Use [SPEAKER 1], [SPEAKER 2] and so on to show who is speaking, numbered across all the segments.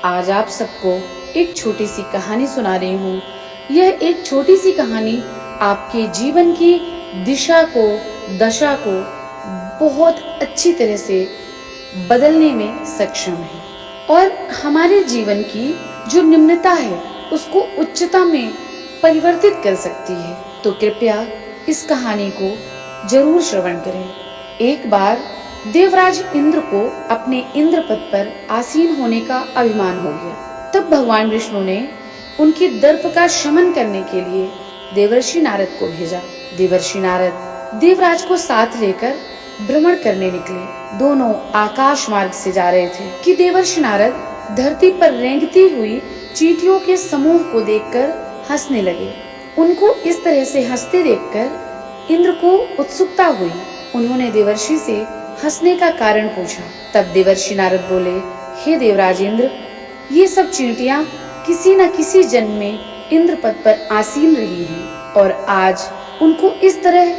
[SPEAKER 1] आज आप सबको एक छोटी सी कहानी सुना रही हूँ। यह एक छोटी सी कहानी आपके जीवन की दिशा को, दशा को बहुत अच्छी तरह से बदलने में सक्षम है और हमारे जीवन की जो निम्नता है उसको उच्चता में परिवर्तित कर सकती है। तो कृपया इस कहानी को जरूर श्रवण करें। एक बार देवराज इंद्र को अपने इंद्र पद पर आसीन होने का अभिमान हो गया। तब भगवान विष्णु ने उनकी दर्प का शमन करने के लिए देवर्षि नारद को भेजा। देवर्षि नारद देवराज को साथ लेकर भ्रमण करने निकले। दोनों आकाश मार्ग से जा रहे थे कि देवर्षि नारद धरती पर रेंगती हुई चींटियों के समूह को देखकर हंसने लगे। उनको इस तरह से हंसते देखकर इंद्र को उत्सुकता हुई। उन्होंने देवर्षि से हंसने का कारण पूछा। तब देवर्षि नारद बोले, हे देवराज इंद्र, ये सब चींटियां किसी न किसी जन्म में इंद्र पद पर आसीन रही हैं और आज उनको इस तरह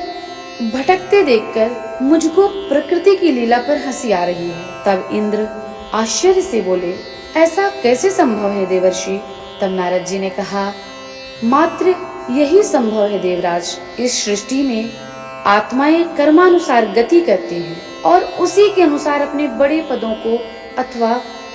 [SPEAKER 1] भटकते देखकर मुझको प्रकृति की लीला पर हंसी आ रही है। तब इंद्र आश्चर्य से बोले, ऐसा कैसे संभव है देवर्षि? तब नारद जी ने कहा, मात्र यही संभव है देवराज। इस सृष्टि में आत्माएं कर्मानुसार गति करती हैं और उसी के अनुसार अपने बड़े पदों को अथवा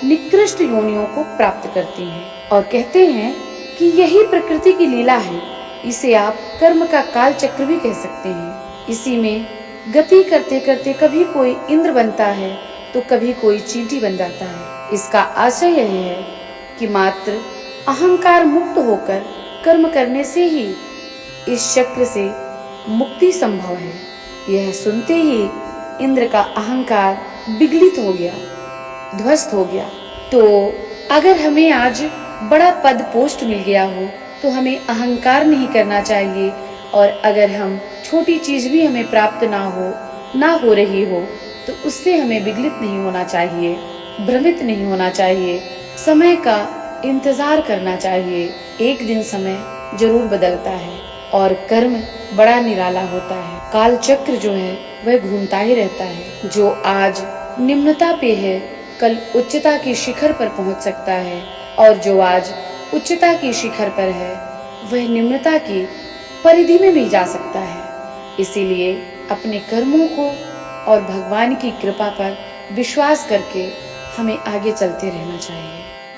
[SPEAKER 1] निकृष्ट योनियों को प्राप्त करती हैं और कहते हैं कि यही प्रकृति की लीला है। इसे आप कर्म का काल चक्र भी कह सकते हैं। इसी में गति करते करते कभी कोई इंद्र बनता है तो कभी कोई चींटी बन जाता है। इसका आशय यह है कि मात्र अहंकार मुक्त होकर कर्म करने से ही इस चक्र से मुक्ति संभव है। यह सुनते ही इंद्र का अहंकार विगलित हो गया, ध्वस्त हो गया। तो अगर हमें आज बड़ा पद पोस्ट मिल गया हो तो हमें अहंकार नहीं करना चाहिए और अगर हम छोटी चीज भी हमें प्राप्त ना हो रही हो तो उससे हमें विगलित नहीं होना चाहिए, भ्रमित नहीं होना चाहिए। समय का इंतजार करना चाहिए। एक दिन समय जरूर बदलता है और कर्म बड़ा निराला होता है। काल चक्र जो है वह घूमता ही रहता है। जो आज निम्नता पे है कल उच्चता की शिखर पर पहुंच सकता है और जो आज उच्चता की शिखर पर है वह निम्नता की परिधि में भी जा सकता है। इसीलिए अपने कर्मों को और भगवान की कृपा पर विश्वास करके हमें आगे चलते रहना चाहिए।